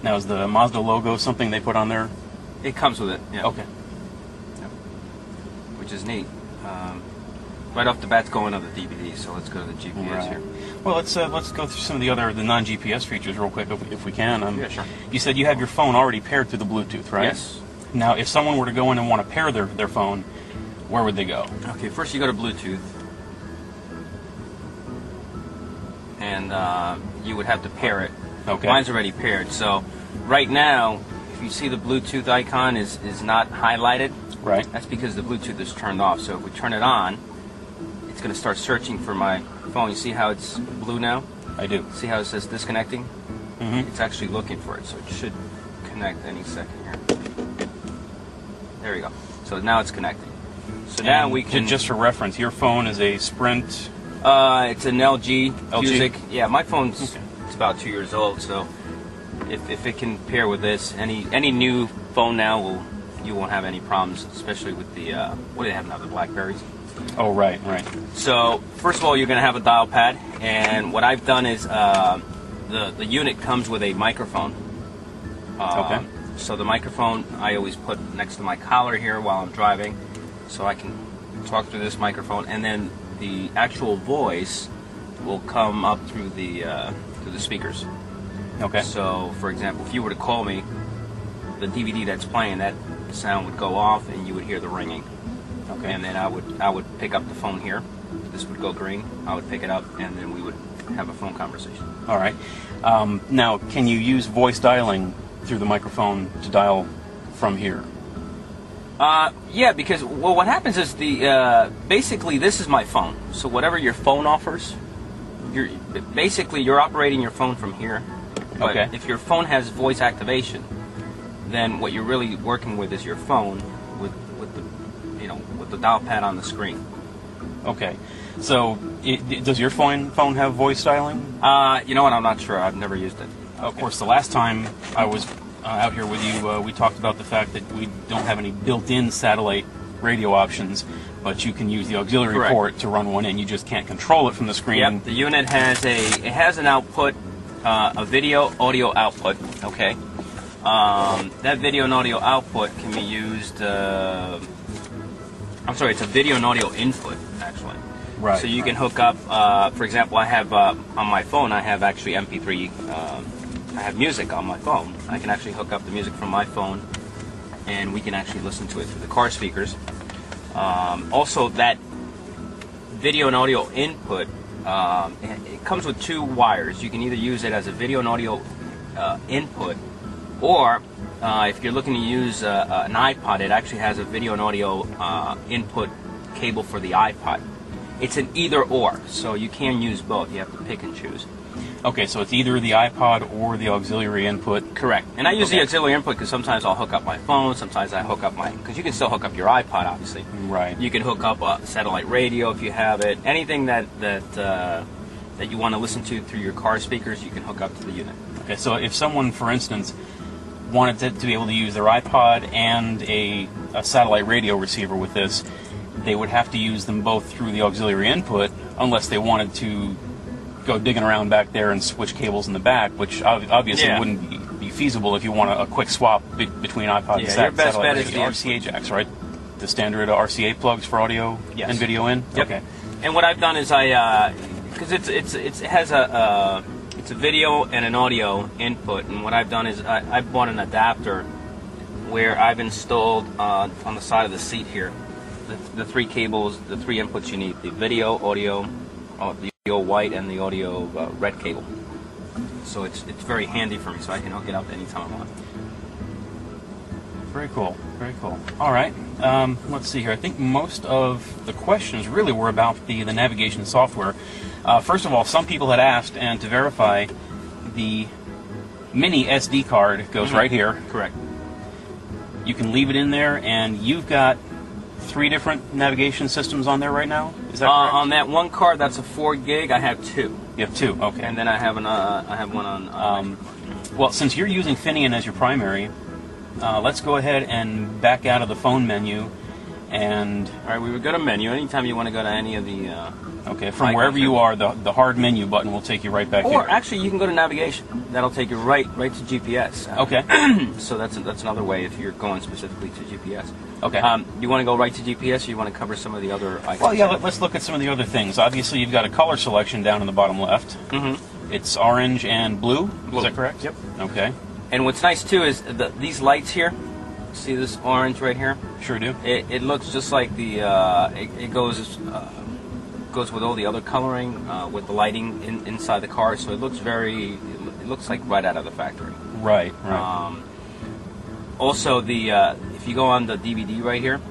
Now, is the Mazda logo something they put on there? It comes with it, yeah. Okay. Yep. Which is neat. Right off the bat, it's going on the DVD, so let's go to the GPS here. Well, let's go through some of the non-GPS features real quick if we can. Yeah, sure. You said you have your phone already paired through the Bluetooth, right? Yes. Now, if someone were to go in and want to pair their phone, where would they go? Okay, first you go to Bluetooth, and you would have to pair it. Okay. Mine's already paired, so right now, if you see the Bluetooth icon is not highlighted, right? That's because the Bluetooth is turned off. So if we turn it on, it's going to start searching for my phone. You see how it's blue now? I do. See how it says disconnecting? Mm-hmm. It's actually looking for it, so it should connect any second here. There we go. So now it's connecting. So now we can... Just for reference, your phone is a Sprint... it's an LG Music. LG? Yeah, my phone's it's about 2 years old, so if it can pair with this, any new phone now you won't have any problems, especially with the what do they have now, the Blackberries? Oh, right. So first of all, you're going to have a dial pad, and what I've done is the unit comes with a microphone. Okay. So the microphone I always put next to my collar here while I'm driving, so I can talk through this microphone, and then the actual voice will come up through the speakers. Okay. So, for example, if you were to call me, the DVD that's playing, that sound would go off, and you would hear the ringing. Okay. And then I would pick up the phone here. This would go green. I would pick it up, and then we would have a phone conversation. All right. Now, can you use voice dialing through the microphone to dial from here? Yeah, because what happens is basically this is my phone. So whatever your phone offers, you're operating your phone from here. But Okay. if your phone has voice activation, then what you're really working with is your phone with the dial pad on the screen. Okay. So, does your phone have voice dialing? You know what? I'm not sure. I've never used it. Of course, the last time I was out here with you, we talked about the fact that we don't have any built-in satellite radio options, but you can use the auxiliary Correct. port to run one in. You just can't control it from the screen. Yep. The unit has an output, a video audio output. Okay. That video and audio output can be used. I'm sorry, it's a video and audio input actually. Right. So you can hook up. For example, I have on my phone. I have actually MP3. I have music on my phone. I can actually hook up the music from my phone, and we can actually listen to it through the car speakers. Also, that video and audio input, it comes with 2 wires. You can either use it as a video and audio input, or if you're looking to use an iPod, it actually has a video and audio input cable for the iPod. It's an either or, so you can use both. You have to pick and choose. Okay, so it's either the iPod or the auxiliary input. Correct. And I use the auxiliary input because sometimes I'll hook up my phone, sometimes I hook up because you can still hook up your iPod, obviously. Right. You can hook up a satellite radio if you have it. Anything that you want to listen to through your car speakers, you can hook up to the unit. Okay, so if someone, for instance, wanted to be able to use their iPod and a satellite radio receiver with this, they would have to use them both through the auxiliary input unless they wanted to go digging around back there and switch cables in the back, which obviously wouldn't be feasible if you want a quick swap between iPod and your best satellite bet is radio. the RCA jacks, right? The standard RCA plugs for audio and video in? Yep. Okay. And what I've done is because it has a video and an audio input, and what I've done is I bought an adapter where I've installed on the side of the seat here the 3 cables, the 3 inputs you need: the video, audio, the audio white, and the audio red cable. So it's very handy for me, so I can hook it up anytime I want. Very cool. Very cool. All right. Let's see here. I think most of the questions really were about the navigation software. First of all, some people had asked, and to verify, the mini SD card goes right here. Correct. You can leave it in there, and you've got 3 different navigation systems on there right now? Is that correct? On that one card, that's a 4 gig. I have 2. You have 2, okay. And then I have one on. Well, since you're using Finian as your primary, let's go ahead and back out of the phone menu, and all right, we would go to menu. Anytime you want to go to any of the Okay, from wherever you are, the hard menu button will take you right back Or here. actually, you can go to navigation. That'll take you right to GPS. Okay. So that's another way if you're going specifically to GPS. Okay. You want to go right to GPS, or you want to cover some of the other icons? Well, yeah, let's look at some of the other things. Obviously, you've got a color selection down in the bottom left. Mm-hmm. It's orange and blue. Is that correct? Yep. Okay. And what's nice, too, is these lights here. See this orange right here? Sure do. It looks just like the... it goes with all the other coloring, with the lighting inside the car, so it looks it looks like right out of the factory. Right. Also, if you go on the DVD right here,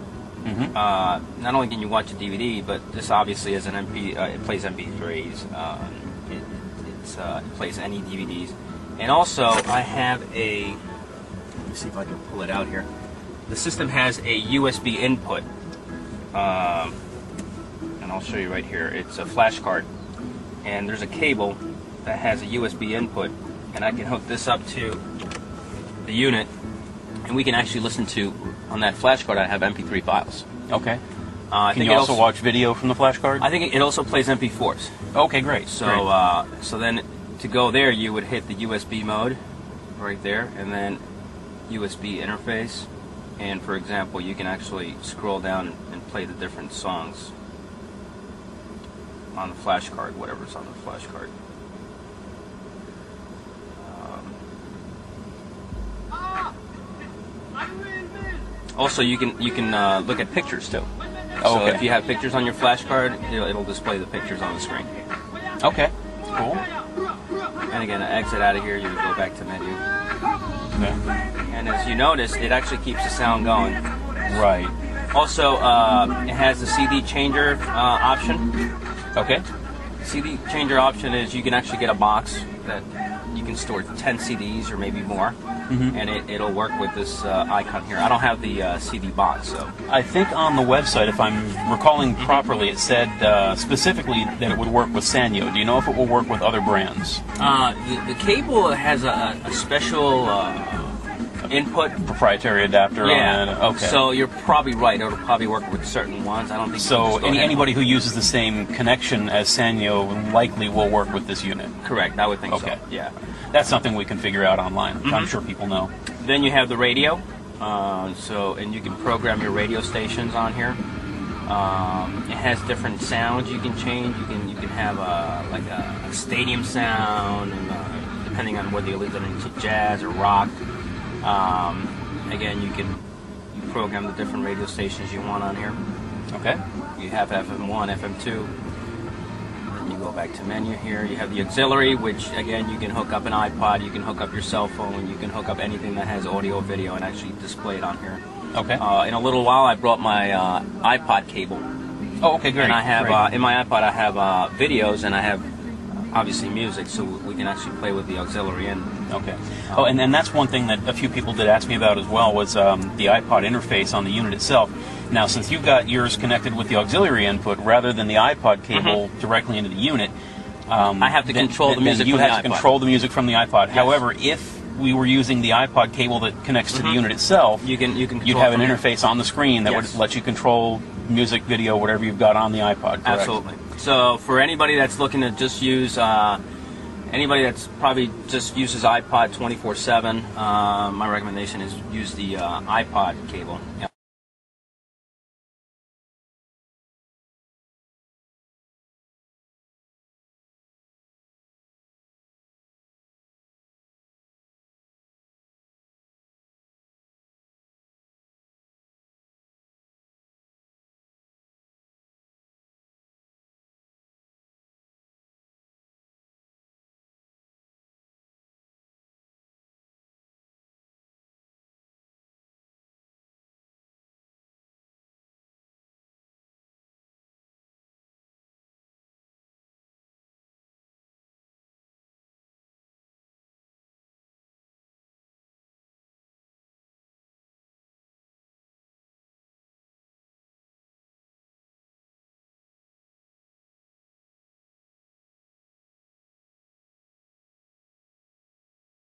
not only can you watch a DVD, but this obviously is an MP. It plays MP3s. It plays any DVDs, and also I have a. Let me see if I can pull it out here. The system has a USB input, and I'll show you right here. It's a flash card, and there's a cable that has a USB input, and I can hook this up to the unit, and we can actually listen to, on that flash card I have MP3 files. Okay. Can you also watch video from the flash card? I think it also plays MP4s. Okay, great. So so then to go there, you would hit the USB mode right there, and then USB interface, and for example, you can actually scroll down and play the different songs on the flash card, whatever's on the flash card. Also, you can look at pictures too. So if you have pictures on your flash card, it'll display the pictures on the screen. Okay, cool. And again, exit out of here, you go back to menu. Okay. And as you notice, it actually keeps the sound going. Right. Also, it has the CD changer option. Okay. CD changer option is you can actually get a box that you can store 10 CDs or maybe more, and it'll work with this icon here. I don't have the CD box, so. I think on the website, if I'm recalling properly, it said specifically that it would work with Sanyo. Do you know if it will work with other brands? The cable has a special input. Proprietary adapter on it? Okay. So you're probably right. It'll probably work with certain ones. I don't think so. Anybody who uses the same connection as Sanyo likely will work with this unit. Correct. I would think okay. so. Yeah. That's something we can figure out online. I'm sure people know. Then you have the radio. And you can program your radio stations on here. It has different sounds you can change. You can have like a stadium sound, and depending on whether you're listening to jazz or rock. Again, you program the different radio stations you want on here. Okay. You have FM1, FM2. Then you go back to menu here. You have the auxiliary, which again you can hook up an iPod, you can hook up your cell phone, you can hook up anything that has audio, video, and actually display it on here. Okay. In a little while, I brought my iPod cable. Oh, okay, great. And I have in my iPod I have videos, and I have obviously music, so we can actually play with the auxiliary in. Okay. Oh, and that's one thing that a few people did ask me about as well, was the iPod interface on the unit itself. Now, since you've got yours connected with the auxiliary input rather than the iPod cable directly into the unit, I have to control the music. You from have the to iPod. control the music from the iPod. Yes. However, if we were using the iPod cable that connects to the unit itself, you'd have an interface on the screen that would let you control music, video, whatever you've got on the iPod. Correct? Absolutely. So for anybody that's looking to just use, anybody that's probably just uses iPod 24/7, my recommendation is use the iPod cable.